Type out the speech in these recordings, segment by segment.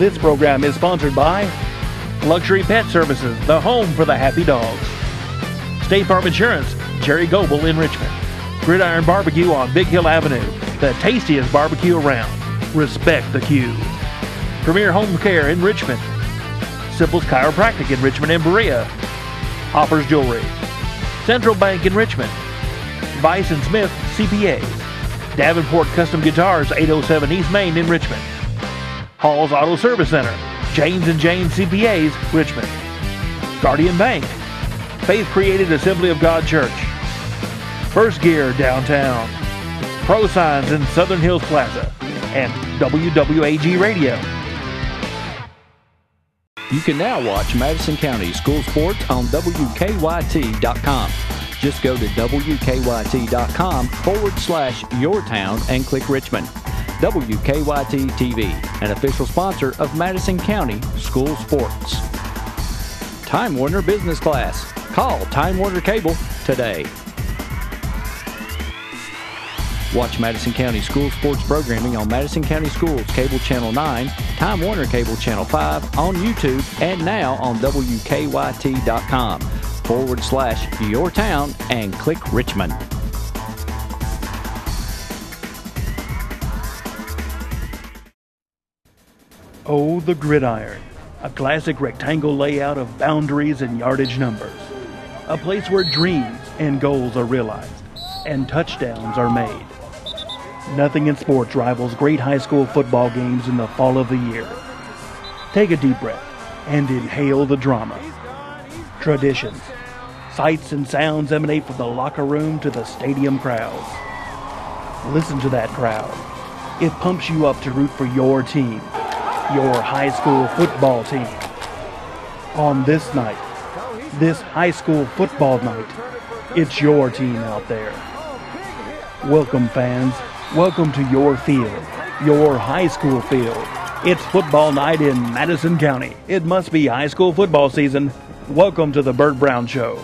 This program is sponsored by Luxury Pet Services, the home for the happy dogs. State Farm Insurance, Jerry Goebel in Richmond. Gridiron Barbecue on Big Hill Avenue, the tastiest barbecue around. Respect the queue. Premier Home Care in Richmond. Simple's Chiropractic in Richmond and Berea. Hopper's Jewelry. Central Bank in Richmond. Vice & Smith CPAs. Davenport Custom Guitars, 807 East Main in Richmond. Hall's Auto Service Center. James & James CPAs, Richmond. Guardian Bank. Faith Created Assembly of God Church. First Gear downtown. Pro Signs in Southern Hills Plaza. And WWAG Radio. You can now watch Madison County School Sports on WKYT.com. Just go to WKYT.com/yourtown and click Richmond. WKYT TV, an official sponsor of Madison County School Sports. Time Warner Business Class. Call Time Warner Cable today. Watch Madison County School Sports programming on Madison County Schools Cable Channel 9, Time Warner Cable Channel 5, on YouTube, and now on WKYT.com/yourtown and click Richmond. Oh, the Gridiron, a classic rectangle layout of boundaries and yardage numbers. A place where dreams and goals are realized and touchdowns are made. Nothing in sports rivals great high school football games in the fall of the year. Take a deep breath and inhale the drama. Traditions, sights and sounds emanate from the locker room to the stadium crowds. Listen to that crowd. It pumps you up to root for your team, your high school football team. On this night, this high school football night, it's your team out there. Welcome, fans. Welcome to your field, your high school field. It's football night in Madison County. It must be high school football season. Welcome to the Bert Browne Show.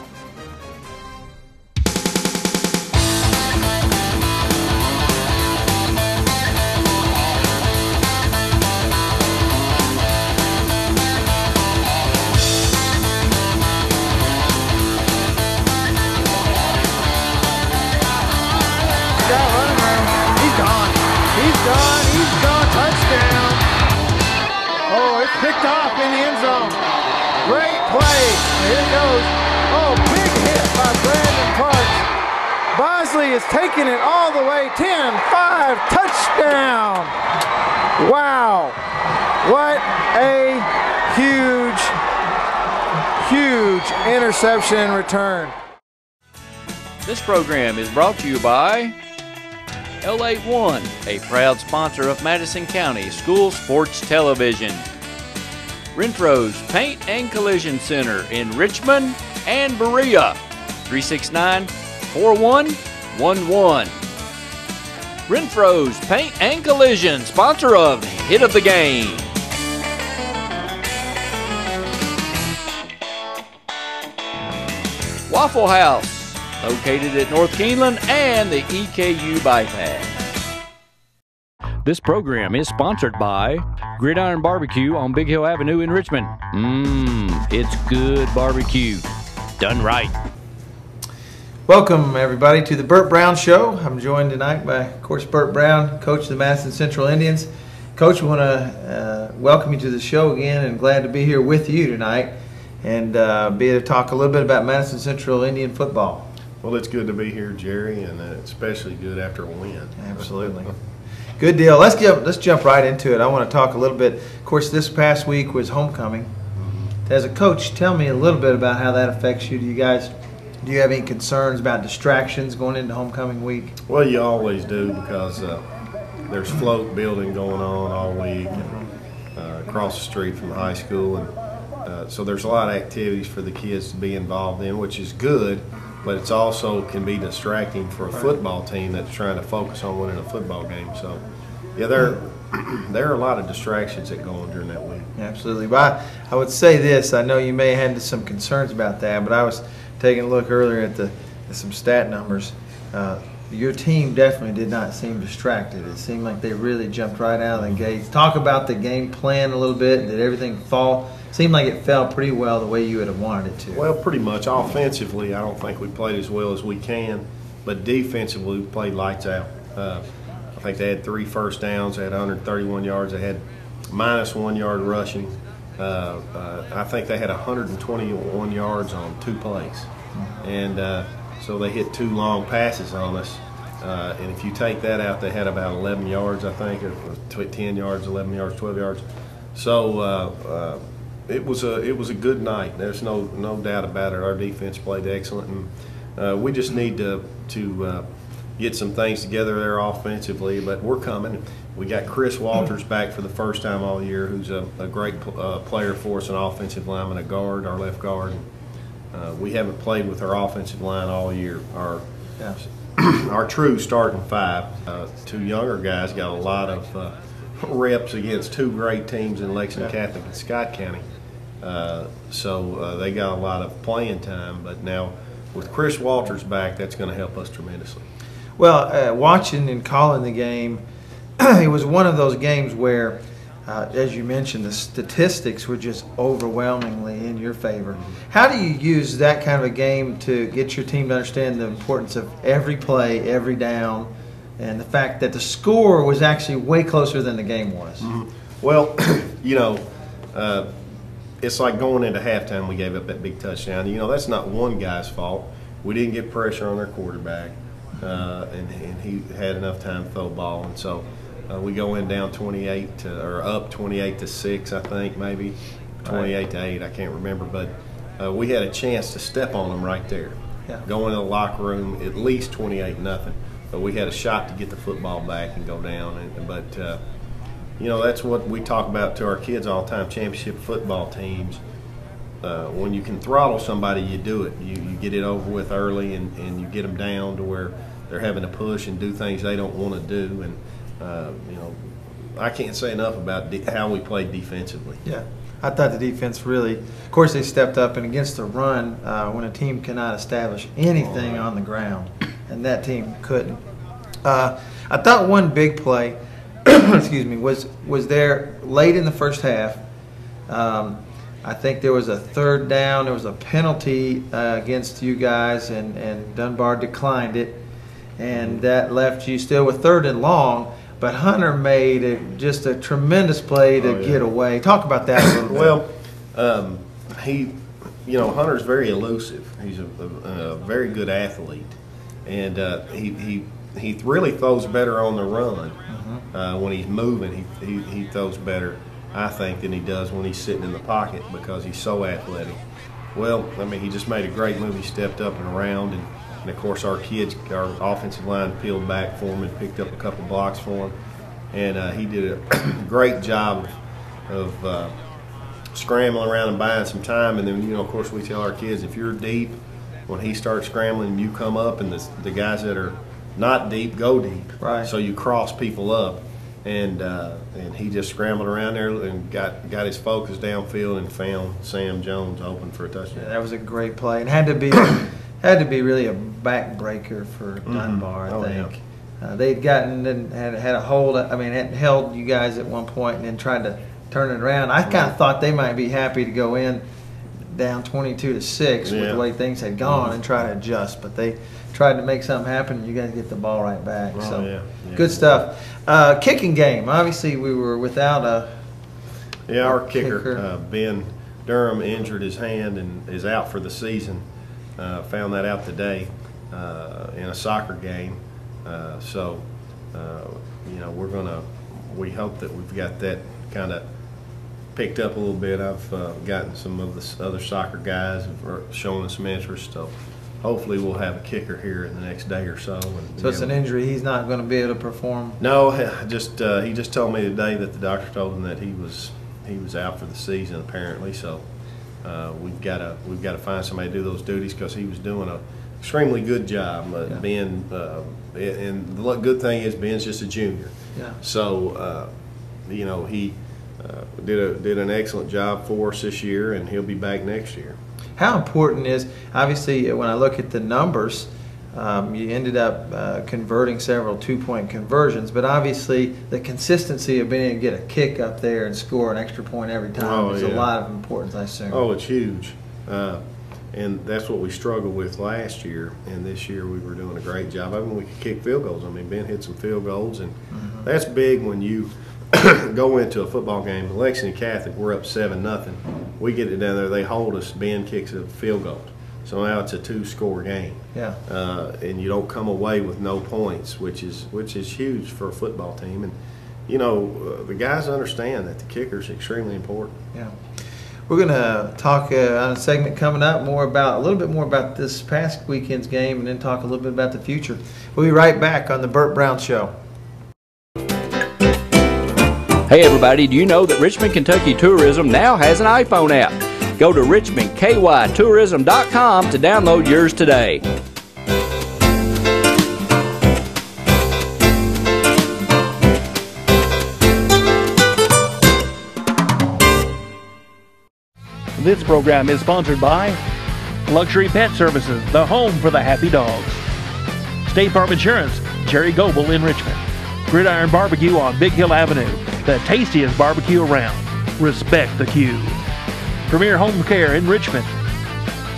Picked off in the end zone. Great play. Here it goes. Oh, big hit by Brandon Parks. Bosley is taking it all the way. 10-5 touchdown. Wow. What a huge interception and return. This program is brought to you by L81, a proud sponsor of Madison County School Sports Television. Renfro's Paint and Collision Center in Richmond and Berea, 369-4111. Renfro's Paint and Collision, sponsor of Hit of the Game. Waffle House, located at North Keeneland and the EKU Bypass. This program is sponsored by Gridiron Barbecue on Big Hill Avenue in Richmond. It's good barbecue, done right. Welcome, everybody, to the Bert Browne Show. I'm joined tonight by, of course, Bert Browne, coach of the Madison Central Indians. Coach, we want to welcome you to the show again, and glad to be here with you tonight and be able to talk a little bit about Madison Central Indian football. Well, it's good to be here, Jerry, and especially good after a win. Absolutely. Good deal. Let's jump right into it. I want to talk a little bit. Of course, this past week was homecoming. As a coach, tell me a little bit about how that affects you. Do you have any concerns about distractions going into homecoming week? Well, you always do, because there's float building going on all week and, across the street from the high school, and so there's a lot of activities for the kids to be involved in, which is good. But it's also can be distracting for a football team that's trying to focus on winning a football game. So, yeah, there are a lot of distractions that go on during that week. Absolutely. But I would say this. I know you may have had some concerns about that, but I was taking a look earlier at some stat numbers. your team definitely did not seem distracted. It seemed like they really jumped right out of the gates. Talk about the game plan a little bit. Did everything fall? Seemed like it fell pretty well the way you would have wanted it to. Well, pretty much. Offensively, I don't think we played as well as we can, but defensively, we played lights out. I think they had 3 first downs. They had 131 yards. They had -1 yard rushing. I think they had 121 yards on 2 plays. And so they hit 2 long passes on us. And if you take that out, they had about 11 yards, I think, or 10 yards, 11 yards, 12 yards. So it was a good night. There's no doubt about it. Our defense played excellent, and we just need to get some things together there offensively. But we're coming. We got Chris Walters back for the first time all year, who's a great player for us, an offensive lineman, a guard, our left guard. We haven't played with our offensive line all year. Our true starting 5, 2 younger guys got a lot of reps against 2 great teams in Lexington Catholic and Scott County. So they got a lot of playing time. But now with Chris Walters back, that's going to help us tremendously. Well, watching and calling the game, it was one of those games where, as you mentioned, the statistics were just overwhelmingly in your favor. How do you use that kind of a game to get your team to understand the importance of every play, every down, and the fact that the score was actually way closer than the game was? Well, it's like going into halftime, we gave up that big touchdown. That's not one guy's fault. We didn't get pressure on their quarterback, and he had enough time to throw the ball. And so we go in down 28 or up 28-6, I think, maybe 28-8. I can't remember, but we had a chance to step on them right there. Go into the locker room, at least 28-0. But we had a shot to get the football back and go down. But that's what we talk about to our kids all the time. Championship football teams. When you can throttle somebody, you do it. You get it over with early, and you get them down to where they're having to push and do things they don't want to do. And I can't say enough about how we played defensively. Yeah, I thought the defense really, of course, they stepped up, and against the run, when a team cannot establish anything on the ground, and that team couldn't. I thought one big play, excuse me, was there late in the first half. I think there was a 3rd down. There was a penalty against you guys, and Dunbar declined it, and that left you still with 3rd and long. But Hunter made just a tremendous play to get away. Talk about that a little bit. Well, Hunter's very elusive. He's a very good athlete, and he really throws better on the run. When he's moving, he throws better, I think, than he does when he's sitting in the pocket because he's so athletic. Well, I mean, he just made a great move. He stepped up and around, and of course our offensive line peeled back for him and picked up a couple blocks for him. And he did a great job of scrambling around and buying some time. And then, of course, we tell our kids, if you're deep, when he starts scrambling, you come up, and the guys that are not deep go deep. Right. So you cross people up. And he just scrambled around there and got his focus downfield and found Sam Jones open for a touchdown. Yeah, that was a great play, and had to be really a backbreaker for Dunbar. I think they'd gotten and had a hold. I mean, had held you guys at one point and then tried to turn it around. I kind of thought they might be happy to go in down 22-6 with the way things had gone and try to adjust, but they tried to make something happen, and you guys get the ball right back. Good stuff. Kicking game. Obviously, we were without our kicker. Ben Durham injured his hand and is out for the season. Found that out today in a soccer game. We hope that we've got that kind of picked up a little bit. I've gotten some of the other soccer guys have shown some interest. So hopefully we'll have a kicker here in the next day or so. So it's an injury. He's not going to be able to perform? No, he just told me today that the doctor told him that he was out for the season apparently. So we've got to find somebody to do those duties because he was doing an extremely good job. Ben, and the good thing is Ben's just a junior. Yeah. So he did an excellent job for us this year, and he'll be back next year. How important is, obviously, when I look at the numbers, You ended up converting several two-point conversions, but obviously the consistency of being able to get a kick up there and score an extra point every time is a lot of importance, I assume. Oh, it's huge. And that's what we struggled with last year, and this year we were doing a great job. I mean, we could kick field goals. I mean, Ben hit some field goals, and that's big when you go into a football game. Lexington Catholic, we're up 7-0. We get it down there, they hold us, Ben kicks a field goal. So now it's a 2-score game. Yeah. And you don't come away with no points, which is huge for a football team. And you know, the guys understand that the kicker is extremely important. Yeah. We're going to talk on a segment coming up a little bit more about this past weekend's game, and then talk a little bit about the future. We'll be right back on the Bert Browne Show. Hey everybody, do you know that Richmond, Kentucky Tourism now has an iPhone app? Go to richmondkytourism.com to download yours today. This program is sponsored by Luxury Pet Services, the home for the happy dogs. State Farm Insurance, Jerry Goebel in Richmond. Gridiron Barbecue on Big Hill Avenue, the tastiest barbecue around. Respect the queue. Premier Home Care in Richmond.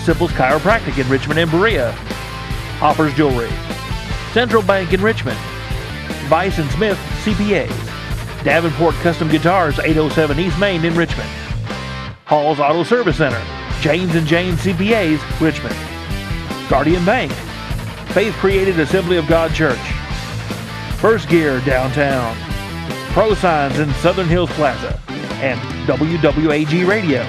Simple's Chiropractic in Richmond and Berea. Hoppers Jewelry. Central Bank in Richmond. Vice & Smith CPAs. Davenport Custom Guitars, 807 East Main in Richmond. Hall's Auto Service Center, Janes & Janes CPAs, Richmond. Guardian Bank, Faith Created Assembly of God Church. First Gear downtown. Pro Signs in Southern Hills Plaza. And WWAG Radio.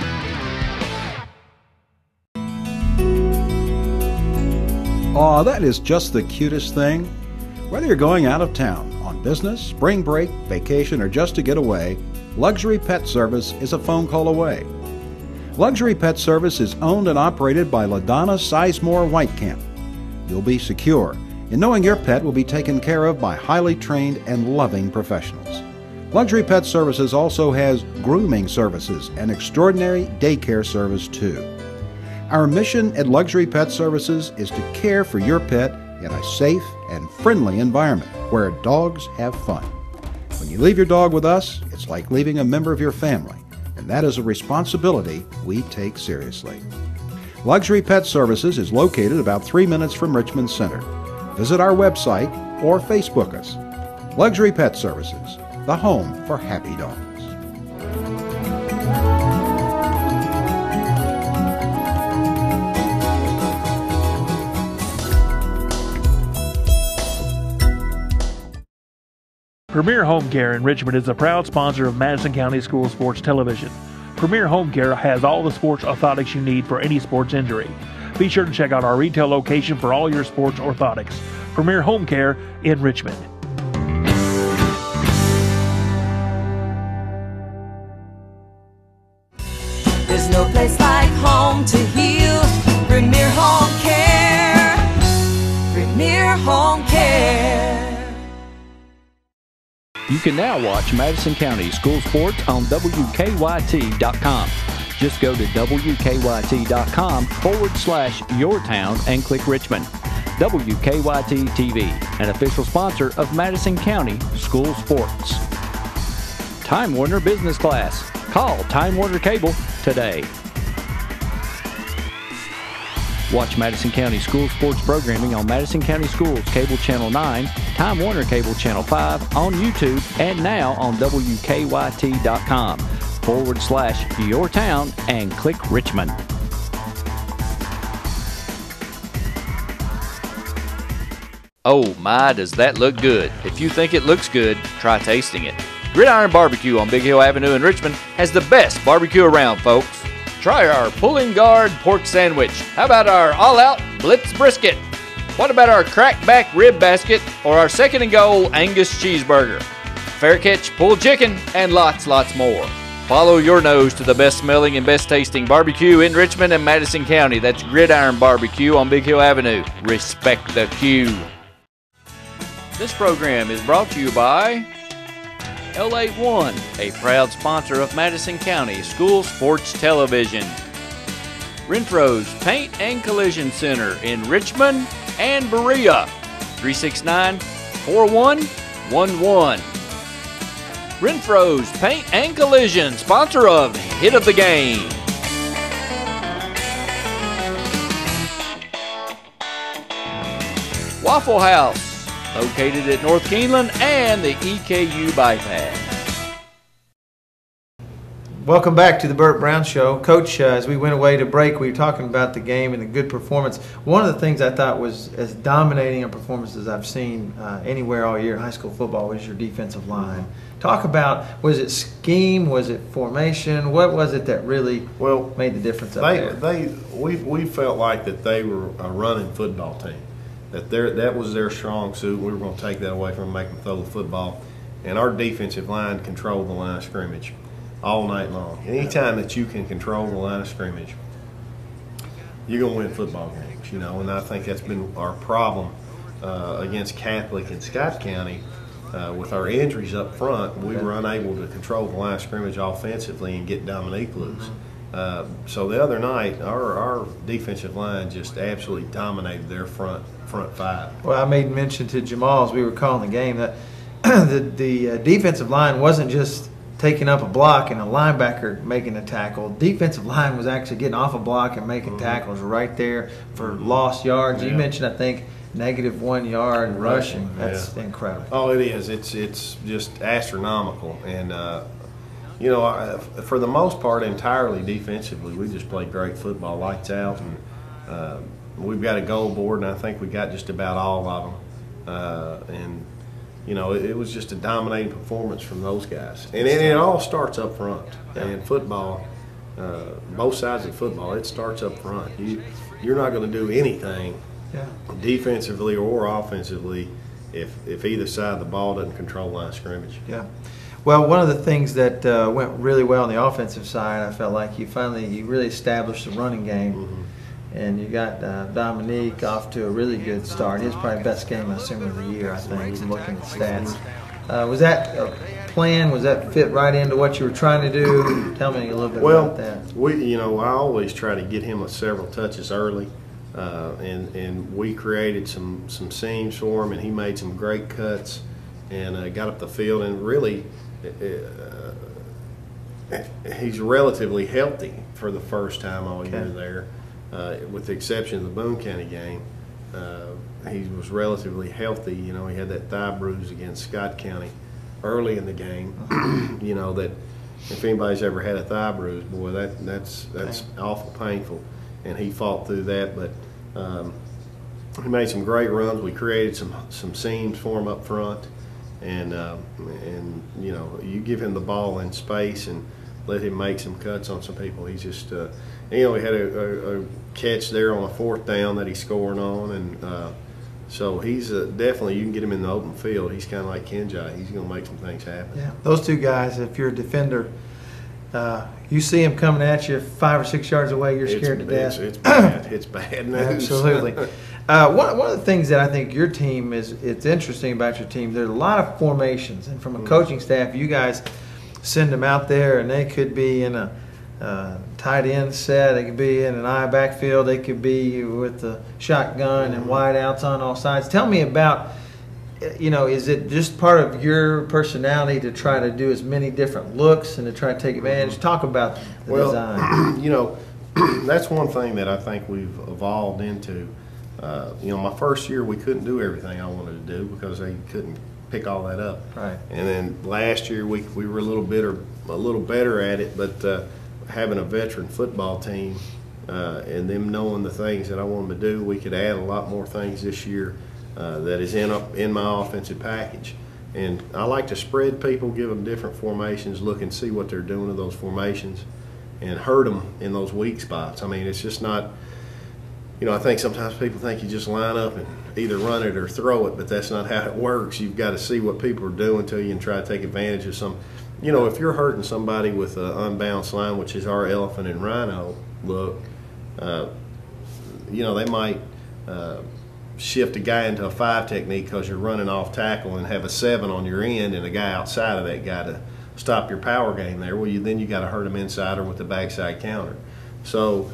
Aw, that is just the cutest thing. Whether you're going out of town, on business, spring break, vacation, or just to get away, Luxury Pet Service is a phone call away. Luxury Pet Service is owned and operated by LaDonna Sizemore Whitecamp. You'll be secure in knowing your pet will be taken care of by highly trained and loving professionals. Luxury Pet Services also has grooming services and extraordinary daycare service too. Our mission at Luxury Pet Services is to care for your pet in a safe and friendly environment where dogs have fun. When you leave your dog with us, it's like leaving a member of your family, and that is a responsibility we take seriously. Luxury Pet Services is located about 3 minutes from Richmond Center. Visit our website or Facebook us. Luxury Pet Services, the home for happy dogs. Premier Home Care in Richmond is a proud sponsor of Madison County School Sports Television. Premier Home Care has all the sports orthotics you need for any sports injury. Be sure to check out our retail location for all your sports orthotics. Premier Home Care in Richmond. There's no place like home to heal. Premier Home Care. Premier Home Care. You can now watch Madison County School Sports on WKYT.com. Just go to WKYT.com/yourtown and click Richmond. WKYT TV, an official sponsor of Madison County School Sports. Time Warner Business Class. Call Time Warner Cable today. Watch Madison County School Sports programming on Madison County Schools Cable Channel 9, Time Warner Cable Channel 5, on YouTube, and now on WKYT.com/yourtown and click Richmond. Oh my, does that look good. If you think it looks good, try tasting it. Gridiron Barbecue on Big Hill Avenue in Richmond has the best barbecue around, folks. Try our pulling guard pork sandwich. How about our all-out Blitz brisket? What about our crackback rib basket or our second and goal Angus cheeseburger? Fair catch pulled chicken and lots more. Follow your nose to the best smelling and best tasting barbecue in Richmond and Madison County. That's Gridiron Barbecue on Big Hill Avenue. Respect the queue. This program is brought to you by L81, a proud sponsor of Madison County School Sports Television. Renfro's Paint and Collision Center in Richmond and Berea. 369-4111. Renfro's Paint and Collision, sponsor of Hit of the Game. Waffle House, located at North Keeneland and the EKU bypass. Welcome back to the Bert Browne Show. Coach, as we went away to break, we were talking about the game and the good performance. One of the things I thought was as dominating a performance as I've seen anywhere all year in high school football was your defensive line. Talk about, was it scheme, was it formation, what was it that really made the difference up there? We felt like that they were a running football team, that was their strong suit. We were going to take that away from them, make them throw the football. And our defensive line controlled the line of scrimmage all night long. Anytime that you can control the line of scrimmage, you're going to win football games, and I think that's been our problem against Catholic and Scott County. With our injuries up front, we were unable to control the line of scrimmage offensively and get Dominique loose. So the other night, our defensive line just absolutely dominated their front five. Well, I made mention to Jamal as we were calling the game that the defensive line wasn't just taking up a block and a linebacker making a tackle. Defensive line was actually getting off a block and making tackles right there for lost yards. You mentioned, I think, -1 yard rushing. That's incredible. Oh, it is. It's just astronomical. And, for the most part, entirely defensively, we just played great football, lights out. And we've got a goal board, and I think we got just about all of them. It was just a dominating performance from those guys. And it all starts up front. And football, both sides of football, it starts up front. You're not going to do anything defensively or offensively if either side of the ball doesn't control line of scrimmage. Yeah. Well, one of the things that went really well on the offensive side, I felt like you really established the running game. And you got Dominique off to a really good start. His probably best game, I assume, of the year, I think, looking at the stats. Was that a plan? Was that fit right into what you were trying to do? Tell me a little bit about that. I always try to get him several touches early, and we created some seams for him, and he made some great cuts and got up the field. And really, he's relatively healthy for the first time all year there. With the exception of the Boone County game, he was relatively healthy. He had that thigh bruise against Scott County early in the game. That if anybody's ever had a thigh bruise, boy, that's awful painful. And he fought through that, but he made some great runs. We created some seams for him up front, and you give him the ball in space and let him make some cuts on some people. He's just he had a catch there on a 4th down that he scored on, and so he's definitely, you can get him in the open field. He's kind of like Kenjai. He's going to make some things happen. Yeah, those two guys, if you're a defender, you see him coming at you 5 or 6 yards away, you're scared to death. It's bad. It's bad news. Absolutely. One of the things that I think your team it's interesting about your team, there's a lot of formations, and from a coaching staff, you guys send them out there, and they could be in a tight end set, they could be in an eye backfield, they could be with the shotgun and wide outs on all sides. Tell me about, is it just part of your personality to try to do as many different looks and to try to take advantage? Talk about the design. That's one thing that I think we've evolved into. My first year we couldn't do everything I wanted to do because they couldn't pick all that up. Right. And then last year we were a little better at it, but having a veteran football team and them knowing the things that I want them to do, we could add a lot more things this year that is in my offensive package. And I like to spread people, give them different formations, look and see what they're doing with those formations, and hurt them in those weak spots. I mean, it's just not, I think sometimes people think you just line up and either run it or throw it, but that's not how it works. You've got to see what people are doing to you and try to take advantage of some. If you're hurting somebody with an unbalanced line, which is our elephant and rhino look, they might shift a guy into a 5 technique because you're running off tackle and have a 7 on your end and a guy outside of that guy to stop your power game there. Well, then you got to hurt him inside or with the backside counter. So,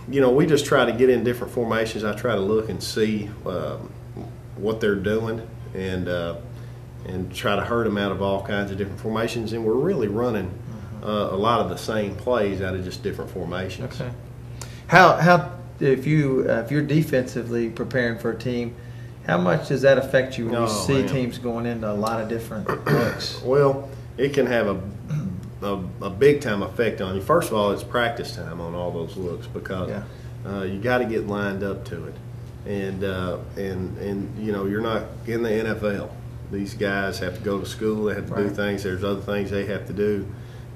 you know, we just try to get in different formations. I try to look and see what they're doing and try to herd them out of all kinds of different formations. And we're really running a lot of the same plays out of just different formations. Okay. How if you're defensively preparing for a team, how much does that affect you when you see teams going into a lot of different looks? Well, it can have a big time effect on you. First of all, it's practice time on all those looks because you got to get lined up to it, and you know, you're not in the NFL. These guys have to go to school. They have to do things. There's other things they have to do.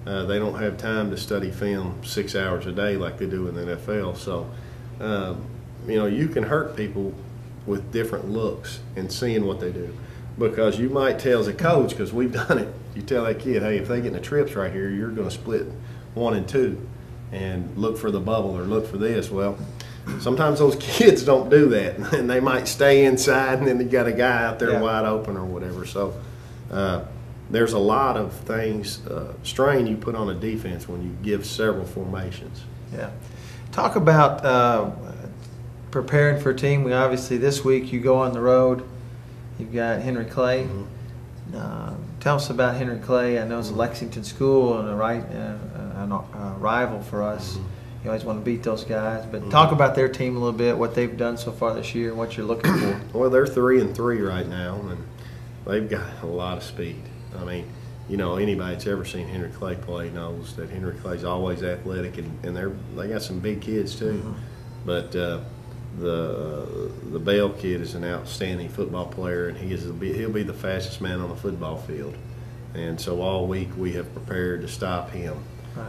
They don't have time to study film 6 hours a day like they do in the NFL. So, you know, you can hurt people with different looks and seeing what they do, because you might tell as a coach, because we've done it, you tell that kid, hey, if they get in the trips right here, you're going to split 1 and 2 and look for the bubble or look for this. Well, sometimes those kids don't do that, and they might stay inside, and then you got a guy out there wide open or whatever. So there's a lot of things, strain you put on a defense when you give several formations. Yeah. Talk about preparing for a team. We obviously, this week you go on the road. You've got Henry Clay. Tell us about Henry Clay. I know it's a Lexington school and a rival for us. You always want to beat those guys. But talk about their team a little bit, what they've done so far this year, and what you're looking for. Well, they're 3-3 right now, and they've got a lot of speed. I mean, you know, anybody that's ever seen Henry Clay play knows that Henry Clay's always athletic, and they got some big kids too. But the Bell kid is an outstanding football player, and he'll be the fastest man on the football field. And so all week we have prepared to stop him,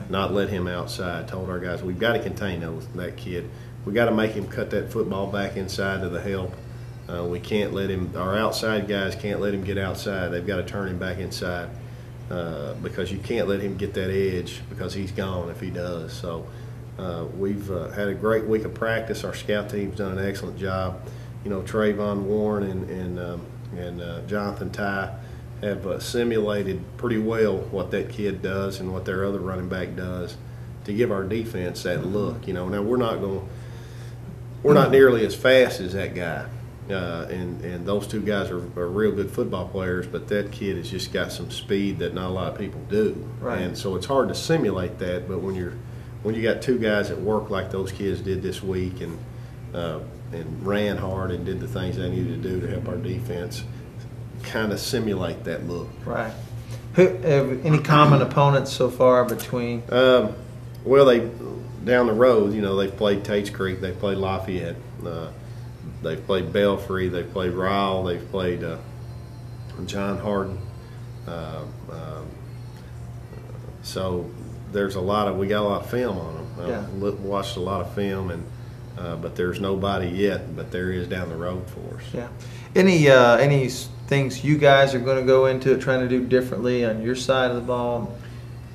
not let him outside. Told our guys, we've got to contain that kid. We got to make him cut that football back inside to the help. We can't let him. Our outside guys can't let him get outside. They've got to turn him back inside because you can't let him get that edge, because he's gone if he does. So. We've had a great week of practice. Our scout team's done an excellent job. You know, Trayvon Warren and Jonathan Ty have simulated pretty well what that kid does and what their other running back does to give our defense that look. You know, now we're not nearly as fast as that guy, and those two guys are real good football players, but that kid has just got some speed that not a lot of people do. And so it's hard to simulate that, but when you got two guys that work like those kids did this week and ran hard and did the things they needed to do to help our defense kind of simulate that look. Right. Any common opponents so far between? Well, they down the road, you know, they've played Tates Creek, they've played Lafayette, they've played Belfry, they've played Ryle, they've played John Hardin. So there's we got a lot of film on them. Watched a lot of film, and but there's nobody yet, but there is down the road for us. Yeah. Any things you guys are going to go into it trying to do differently on your side of the ball,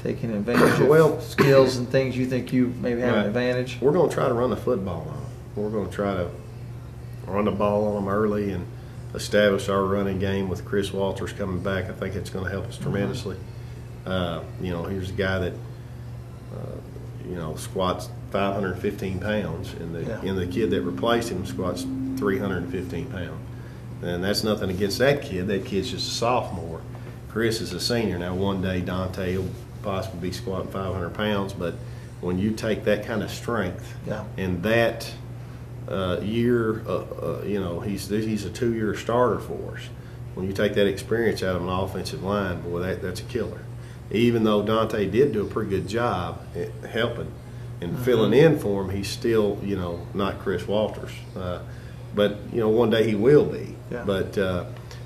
taking advantage of skills and things you think you maybe have an advantage? We're going to try to run the football on them. We're going to try to run the ball on them early and establish our running game with Chris Walters coming back. I think it's going to help us tremendously. You know, here's a guy that you know, squats 515 pounds, and the kid that replaced him squats 315 pounds. And that's nothing against that kid. That kid's just a sophomore. Chris is a senior. Now, one day Dante will possibly be squatting 500 pounds, but when you take that kind of strength and that year, you know, he's a 2-year starter for us. When you take that experience out of an offensive line, boy, that's a killer. Even though Dante did do a pretty good job at helping and filling in for him, he's still, you know, not Chris Walters. But, you know, one day he will be. Yeah. But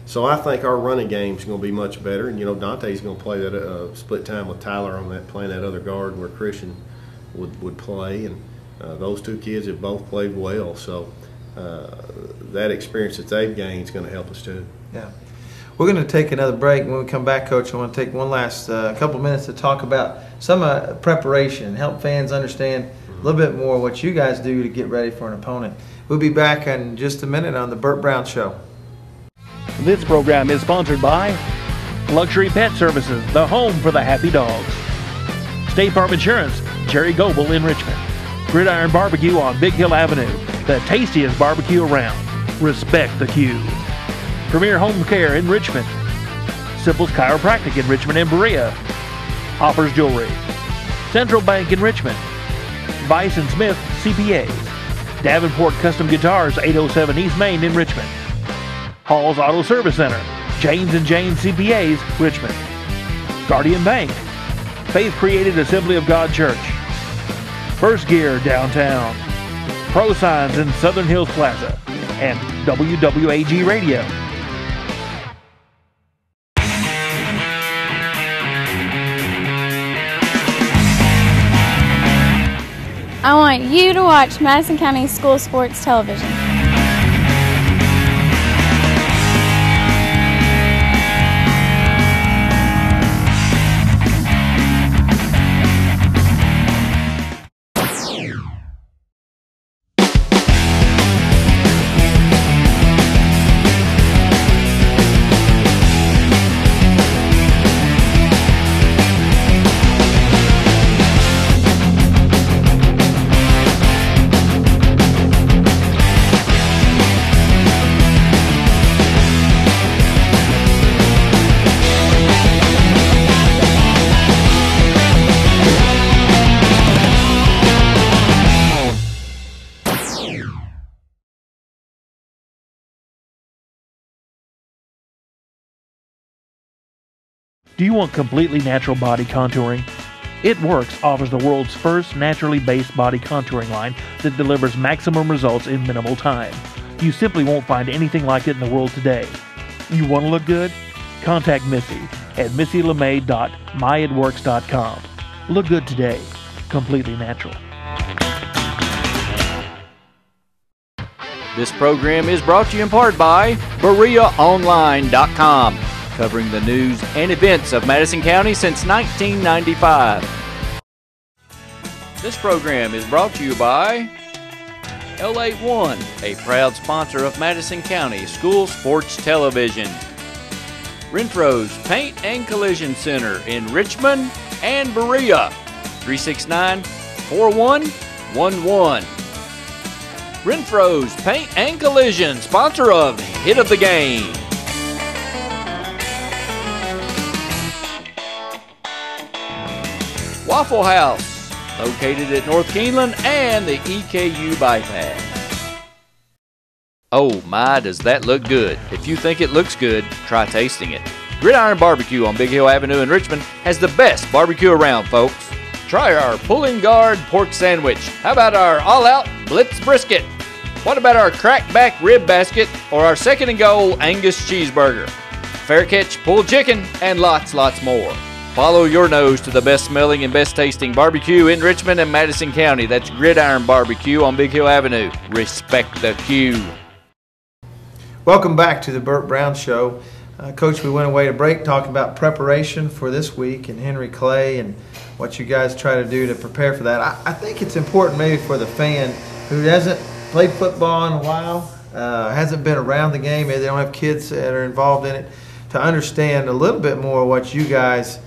so I think our running game is going to be much better. And, you know, Dante's going to play that split time with Tyler on that, playing that other guard where Christian would play. And those two kids have both played well. So that experience that they've gained is going to help us too. Yeah. We're going to take another break. When we come back, Coach, I want to take one last couple minutes to talk about some preparation, help fans understand a little bit more what you guys do to get ready for an opponent. We'll be back in just a minute on the Bert Browne Show. This program is sponsored by Luxury Pet Services, the home for the happy dogs. State Farm Insurance, Jerry Goebel in Richmond. Gridiron Barbecue on Big Hill Avenue, the tastiest barbecue around. Respect the queue. Premier Home Care in Richmond. Simple's Chiropractic in Richmond and Berea. Offers Jewelry. Central Bank in Richmond. Vice & Smith CPAs. Davenport Custom Guitars, 807 East Main in Richmond. Hall's Auto Service Center. James & Janes CPAs, Richmond. Guardian Bank. Faith Created Assembly of God Church. First Gear downtown. Pro Signs in Southern Hills Plaza. And WWAG Radio. I want you to watch Madison County School Sports Television. Do you want completely natural body contouring? It Works offers the world's first naturally based body contouring line that delivers maximum results in minimal time. You simply won't find anything like it in the world today. You want to look good? Contact Missy at missylemay.myitworks.com. Look good today. Completely natural. This program is brought to you in part by BereaOnline.com, covering the news and events of Madison County since 1995. This program is brought to you by L81, a proud sponsor of Madison County School Sports Television. Renfro's Paint and Collision Center in Richmond and Berea, 369-4111. Renfro's Paint and Collision, sponsor of Hit of the Game. Waffle House, located at North Keeneland and the EKU bypass. Oh my, does that look good. If you think it looks good, try tasting it. Gridiron Barbecue on Big Hill Avenue in Richmond has the best barbecue around, folks. Try our pulling guard pork sandwich. How about our all-out Blitz brisket? What about our crackback rib basket or our second and goal Angus cheeseburger? Fair catch pulled chicken and lots more. Follow your nose to the best smelling and best tasting barbecue in Richmond and Madison County. That's Gridiron Barbecue on Big Hill Avenue. Respect the queue. Welcome back to the Bert Browne Show. Coach, we went away to break talking about preparation for this week and Henry Clay and what you guys try to do to prepare for that. I think it's important maybe for the fan who hasn't played football in a while, hasn't been around the game, maybe they don't have kids that are involved in it, to understand a little bit more what you guys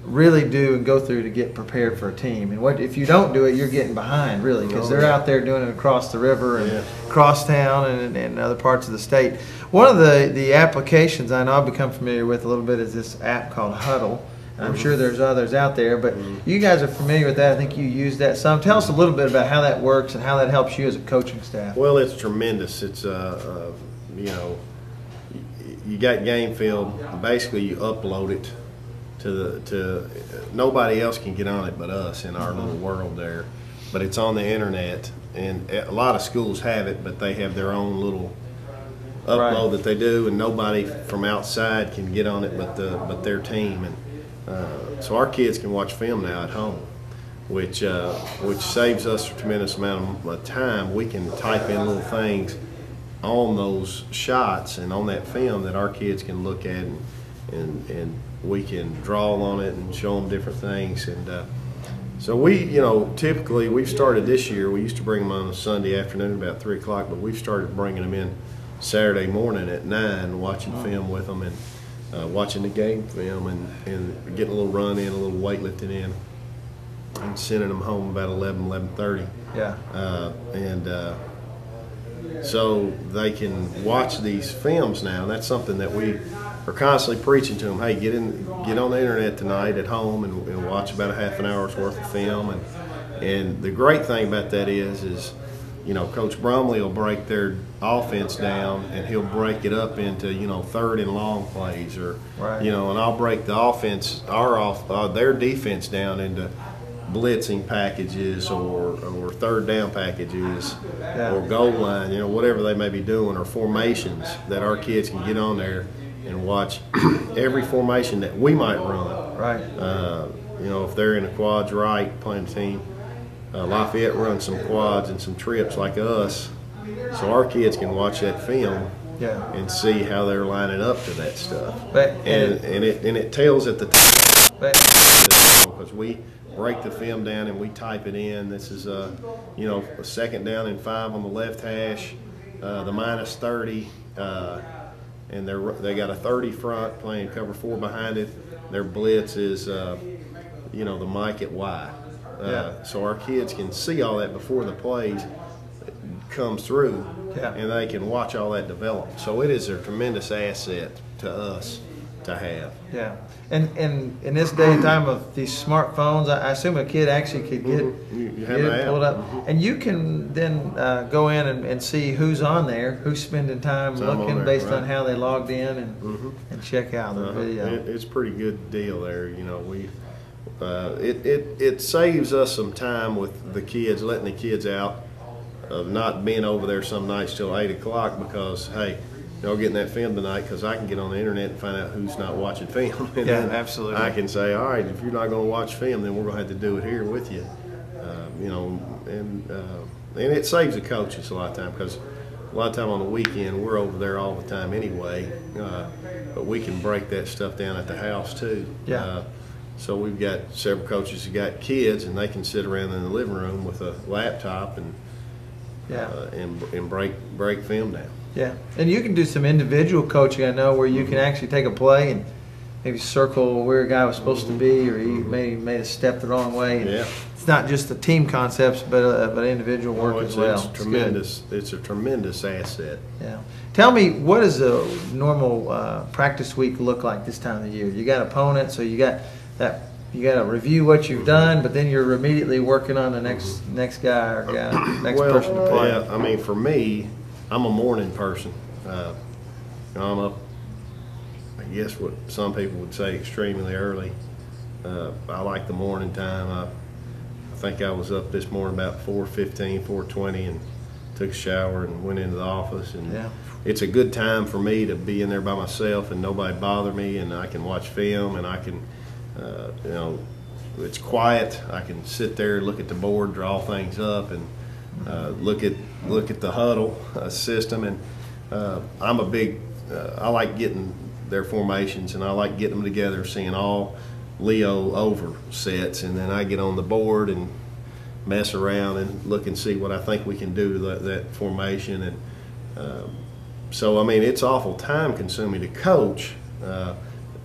really do and go through to get prepared for a team. And what if you don't do it, you're getting behind, really, because they're out there doing it across the river and across town and other parts of the state. One of the applications I know I've become familiar with a little bit is this app called Huddle. And I'm sure there's others out there, but you guys are familiar with that. I think you use that some. Tell us a little bit about how that works and how that helps you as a coaching staff. Well, it's tremendous. It's you know, you got game film. Basically, you upload it to nobody else can get on it but us in our little world there. But it's on the internet, and a lot of schools have it, but they have their own little upload that they do, and nobody from outside can get on it but their team. And so our kids can watch film now at home, which saves us a tremendous amount of time. We can type in little things on those shots and on that film that our kids can look at, and we can draw on it and show them different things. And so we, you know, typically we've started this year. We used to bring them on a Sunday afternoon about 3 o'clock, but we've started bringing them in Saturday morning at 9, watching film with them and watching the game film and getting a little run in, a little weightlifting in, and sending them home about 11:30. Yeah. So they can watch these films now, and that's something that we are constantly preaching to them. Hey, get on the internet tonight at home and watch about a half an hour's worth of film. And the great thing about that is Coach Brumley will break their offense down, and he'll break it up into third and long plays, or right. and I'll break the offense, their defense down into blitzing packages or third down packages, yeah. or goal line, whatever they may be doing, or formations that our kids can get on there and watch every formation that we might run. Right. If they're in a quads right playing team, Lafayette runs some quads and some trips like us, so our kids can watch that film. Yeah. And see how they're lining up to that stuff. And it tells at the time, because we break the film down and we type it in. This is a second down and 5 on the left hash, the -30, and they got a 30 front playing cover 4 behind it. Their blitz is the Mike at Y. So our kids can see all that before the plays comes through, and they can watch all that develop. So it is a tremendous asset to us to have. Yeah, and in this day and time of these smartphones, I assume a kid actually could get it pulled up, and you can then go in and see who's on there, who's spending time looking based on how they logged in, and check out the video. It's a pretty good deal there. It saves us some time with the kids, letting the kids out, of not being over there some nights till 8 o'clock because, hey, getting that film tonight, because I can get on the internet and find out who's not watching film. And yeah, absolutely. I can say, all right, if you're not going to watch film, then we're going to have to do it here with you. And it saves the coaches a lot of time, because a lot of time on the weekend we're over there all the time anyway. But we can break that stuff down at the house too. Yeah. So we've got several coaches who got kids, and they can sit around in the living room with a laptop and break film down. Yeah, and you can do some individual coaching, I know, where you can actually take a play and maybe circle where a guy was supposed to be, or he maybe made a step the wrong way. And it's not just the team concepts, but individual work as well. It's tremendous. It's a tremendous asset. Yeah. Tell me, what does a normal practice week look like this time of the year? You got opponents, so you got that. You got to review what you've done, but then you're immediately working on the next guy or next person to play. Yeah, I mean, for me, I'm a morning person. I'm up, I guess what some people would say, extremely early. I like the morning time. I think I was up this morning about 4:15, 4:20, and took a shower and went into the office. And it's a good time for me to be in there by myself and nobody bother me, and I can watch film, and I can, it's quiet. I can sit there, look at the board, draw things up, and look at the huddle system. And I'm a big I like getting their formations, and I like getting them together, seeing all Leo over sets, and then I get on the board and mess around and look and see what I think we can do to that formation. And so I mean, it's awful time consuming to coach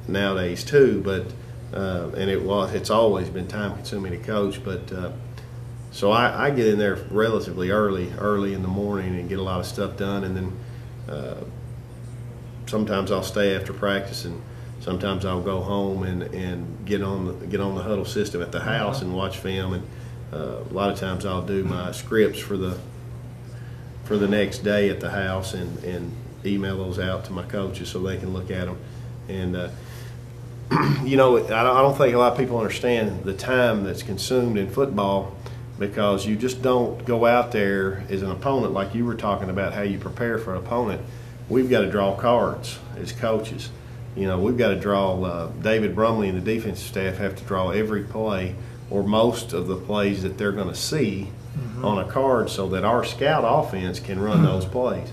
nowadays too, but and it's always been time consuming to coach, but so I get in there relatively early in the morning and get a lot of stuff done, and then sometimes I'll stay after practice, and sometimes I'll go home and get on the huddle system at the house and watch film, and a lot of times I'll do my scripts for the next day at the house and email those out to my coaches so they can look at them. And I don't think a lot of people understand the time that's consumed in football, because you just don't go out there as an opponent like you were talking about, how you prepare for an opponent. We've got to draw cards as coaches. We've got to draw, David Brumley and the defensive staff have to draw every play or most of the plays that they're going to see on a card so that our scout offense can run those plays.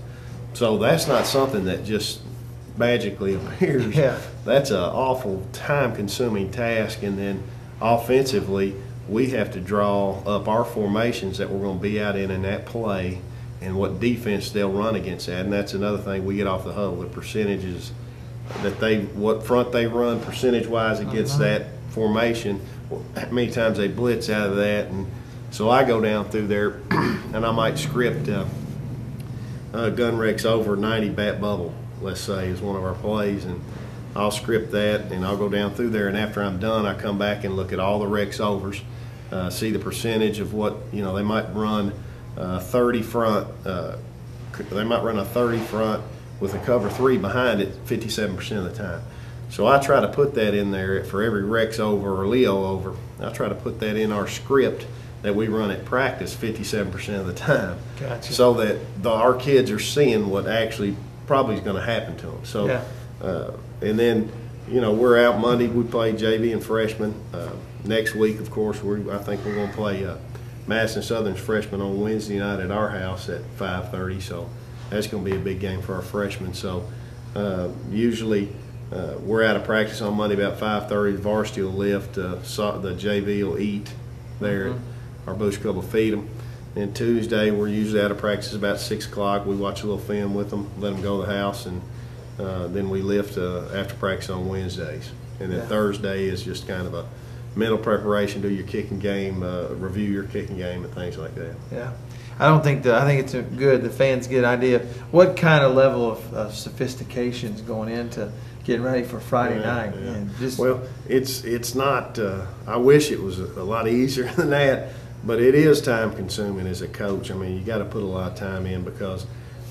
So that's not something that just magically appears. Yeah. That's an awful time-consuming task. And then offensively, we have to draw up our formations that we're going to be out in that play and what defense they'll run against that. And that's another thing we get off the huddle, the percentages that what front they run percentage-wise against that formation, how many times they blitz out of that. And So I go down through there, and I might script gun wrecks over 90 bat bubble, let's say, is one of our plays, and I'll script that, and I'll go down through there, and after I'm done, I come back and look at all the wrecks overs, see the percentage of what, you know, they might run 30 front, they might run a 30 front with a cover 3 behind it 57% of the time. So I try to put that in there for every Rex over or Leo over. I try to put that in our script that we run at practice 57% of the time. Gotcha. So that our kids are seeing what actually probably is going to happen to them. So, Yeah. And then, you know, we're out Monday. We play JV and freshmen. Next week, of course, I think we're going to play Madison Southern's freshmen on Wednesday night at our house at 5:30. So that's going to be a big game for our freshmen. So usually we're out of practice on Monday about 5:30. The varsity will lift. The JV will eat there. Our Bush Club will feed them. And Tuesday, we're usually out of practice about 6 o'clock. We watch a little film with them, let them go to the house, and then we lift after practice on Wednesdays. And then Thursday is just kind of a mental preparation, do your kicking game, review your kicking game, and things like that. Yeah. I think it's good the fans get an idea of what kind of level of sophistication is going into getting ready for Friday night. Yeah. And just, well, it's not, I wish it was a lot easier than that, but it is time consuming as a coach. I mean, you got to put a lot of time in because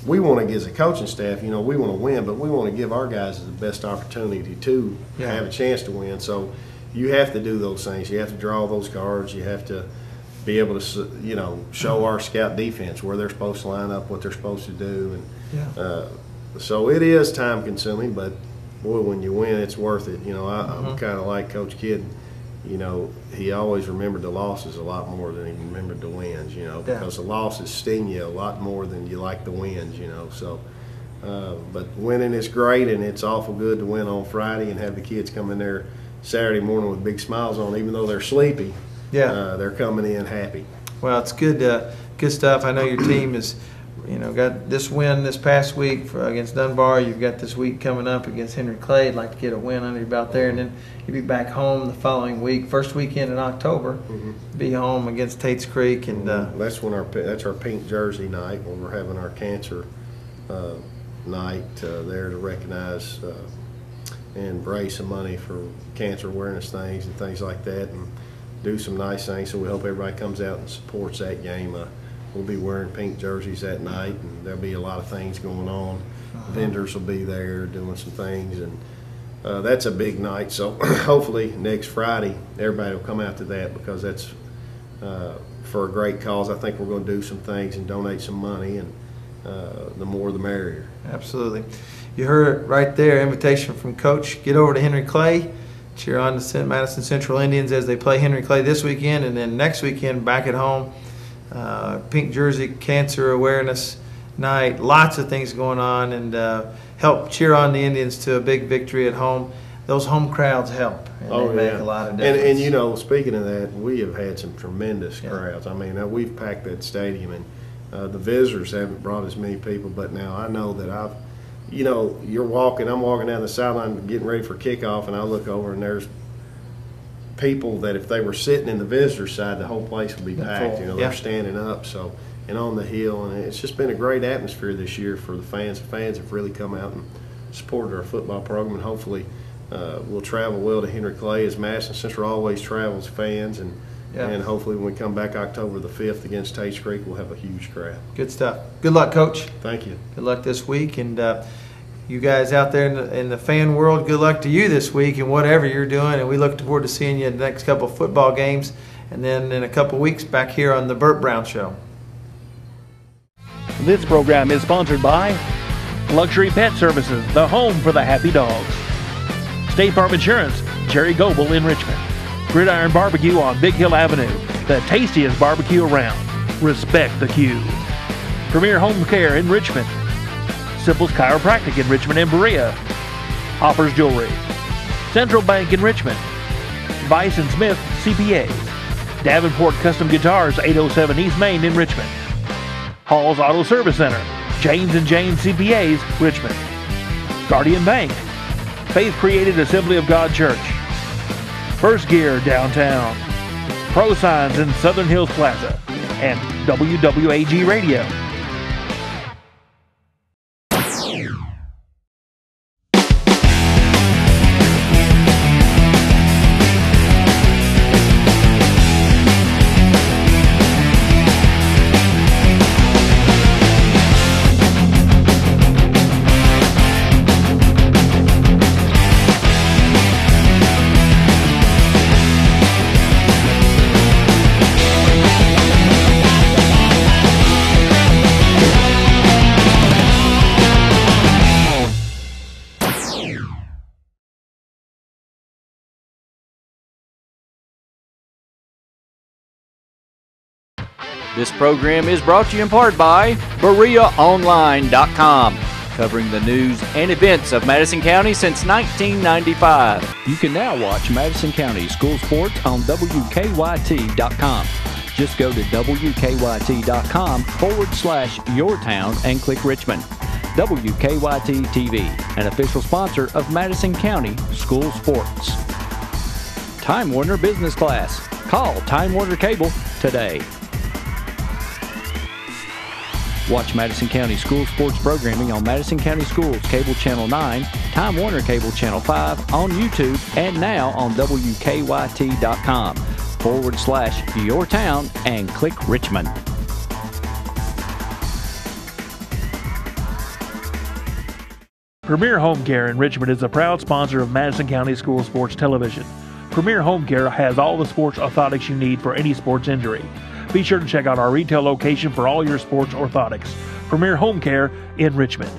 we want to, as a coaching staff, you know, we want to win, but we want to give our guys the best opportunity to have a chance to win. So you have to do those things. You have to draw those cards. You have to be able to, you know, show our scout defense where they're supposed to line up, what they're supposed to do. And so it is time consuming, but boy, when you win, it's worth it. You know, I'm kind of like Coach Kidd. You know, he always remembered the losses a lot more than he remembered the wins, you know, because the losses sting you a lot more than you like the wins, you know. So, but winning is great, and it's awful good to win on Friday and have the kids come in there Saturday morning with big smiles on, even though they're sleepy. They're coming in happy. Well, it's good, good stuff. I know your team is, you know, got this win this past week against Dunbar. You've got this week coming up against Henry Clay. I'd like to get a win under your belt there, and then you'll be back home the following week, first weekend in October. Be home against Tate's Creek, and that's our pink jersey night when we're having our cancer night there to recognize and raise some money for cancer awareness things and things like that, and do some nice things. So we hope everybody comes out and supports that game. We'll be wearing pink jerseys that night, and there'll be a lot of things going on. Vendors will be there doing some things, and that's a big night. So hopefully next Friday everybody will come out to that, because that's for a great cause. I think we're going to do some things and donate some money, and the more the merrier. Absolutely. You heard it right there, invitation from Coach. Get over to Henry Clay, cheer on the Madison Central Indians as they play Henry Clay this weekend, and then next weekend back at home. Pink jersey, cancer awareness night, lots of things going on, and help cheer on the Indians to a big victory at home. Those home crowds help, and they make a lot of difference. And you know, speaking of that, we have had some tremendous crowds. I mean, we've packed that stadium, and the visitors haven't brought as many people, but now I know that you know, I'm walking down the sideline getting ready for kickoff, and I look over and there's people that if they were sitting in the visitor side, the whole place would be packed. You know, they're standing up, so, and on the hill, and it's just been a great atmosphere this year for the fans. The fans have really come out and supported our football program, and hopefully we'll travel well to Henry Clay, as Madison Central always travels fans, and hopefully when we come back October the 5th against Tate's Creek, we'll have a huge crowd. Good stuff. Good luck, Coach. Thank you. Good luck this week, and you guys out there in the fan world, good luck to you this week and whatever you're doing, and we look forward to seeing you in the next couple of football games, and then in a couple of weeks back here on the Bert Browne Show. This program is sponsored by Luxury Pet Services, the home for the happy dogs. State Farm Insurance, Jerry Goebel in Richmond. Gridiron Barbecue on Big Hill Avenue, the tastiest barbecue around. Respect the queue. Premier Home Care in Richmond. Simple's Chiropractic in Richmond and Berea. Hoppers Jewelry. Central Bank in Richmond. Vice & Smith CPAs. Davenport Custom Guitars, 807 East Main in Richmond. Hall's Auto Service Center. James & James CPAs, Richmond. Guardian Bank. Faith Created Assembly of God Church. First Gear downtown. Pro Signs in Southern Hills Plaza, and WWAG Radio. This program is brought to you in part by BereaOnline.com, covering the news and events of Madison County since 1995. You can now watch Madison County school sports on WKYT.com. Just go to WKYT.com/yourtown and click Richmond. WKYT TV, an official sponsor of Madison County school sports. Time Warner Business Class. Call Time Warner Cable today. Watch Madison County School Sports programming on Madison County Schools Cable Channel 9, Time Warner Cable Channel 5, on YouTube, and now on WKYT.com/yourtown and click Richmond. Premier Home Care in Richmond is a proud sponsor of Madison County School Sports Television. Premier Home Care has all the sports orthotics you need for any sports injury. Be sure to check out our retail location for all your sports orthotics. Premier Home Care in Richmond.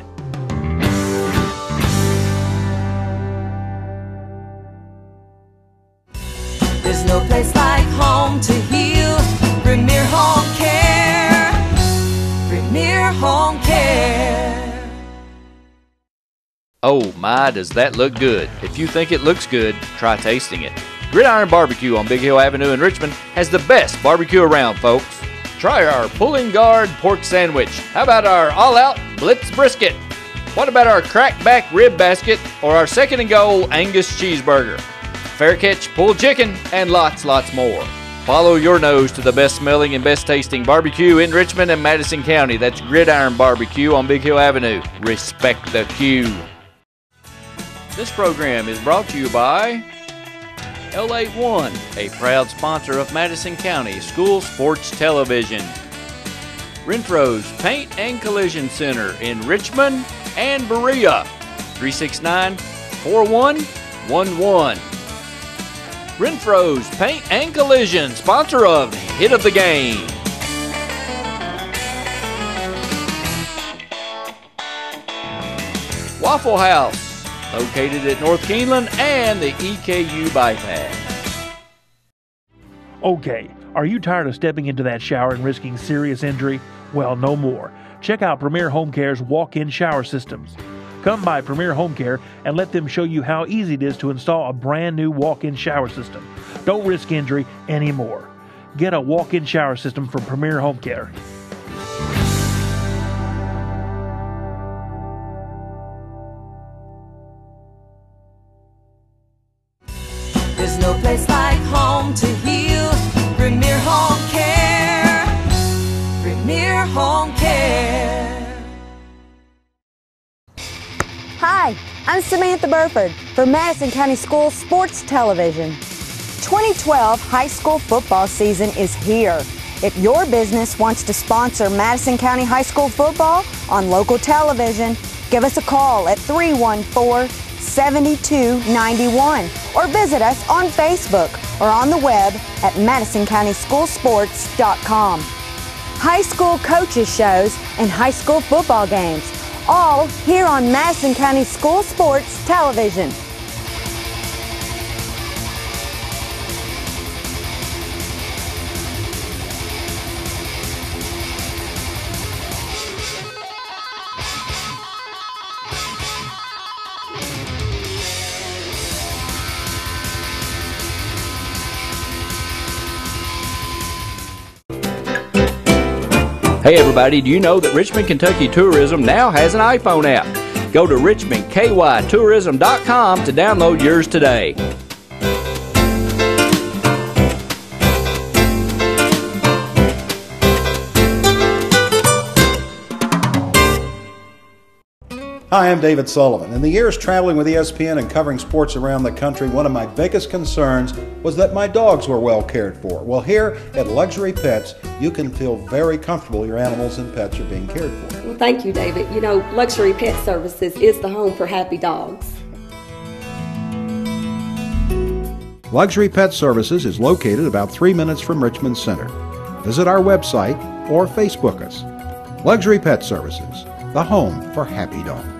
There's no place like home to heal. Premier Home Care. Premier Home Care. Oh my, does that look good. If you think it looks good, try tasting it. Gridiron Barbecue on Big Hill Avenue in Richmond has the best barbecue around, folks. Try our pulling guard pork sandwich. How about our all-out Blitz brisket? What about our crackback rib basket or our second and goal Angus cheeseburger? Fair catch pulled chicken and lots more. Follow your nose to the best smelling and best tasting barbecue in Richmond and Madison County. That's Gridiron Barbecue on Big Hill Avenue. Respect the queue. This program is brought to you by L81, a proud sponsor of Madison County School Sports Television. Renfro's Paint and Collision Center in Richmond and Berea, 369-4111. Renfro's Paint and Collision, sponsor of Hit of the Game. Waffle House, located at North Keeneland and the EKU bypass. Okay, are you tired of stepping into that shower and risking serious injury? Well, no more. Check out Premier Home Care's walk-in shower systems. Come by Premier Home Care and let them show you how easy it is to install a brand new walk-in shower system. Don't risk injury anymore. Get a walk-in shower system from Premier Home Care. There's no place like home to heal. Premier Home Care. Premier Home Care. Hi, I'm Samantha Burford for Madison County School Sports Television. 2012 high school football season is here. If your business wants to sponsor Madison County High School football on local television, give us a call at 314-7291 or visit us on Facebook or on the web at MadisonCountySchoolSports.com. High school coaches shows and high school football games, all here on Madison County School Sports Television. Hey everybody, do you know that Richmond, Kentucky Tourism now has an iPhone app? Go to richmondkytourism.com to download yours today. Hi, I'm David Sullivan. In the years traveling with ESPN and covering sports around the country, one of my biggest concerns was that my dogs were well cared for. Well, here at Luxury Pets, you can feel very comfortable your animals and pets are being cared for. Well, thank you, David. You know, Luxury Pet Services is the home for happy dogs. Luxury Pet Services is located about 3 minutes from Richmond Center. Visit our website or Facebook us. Luxury Pet Services, the home for happy dogs.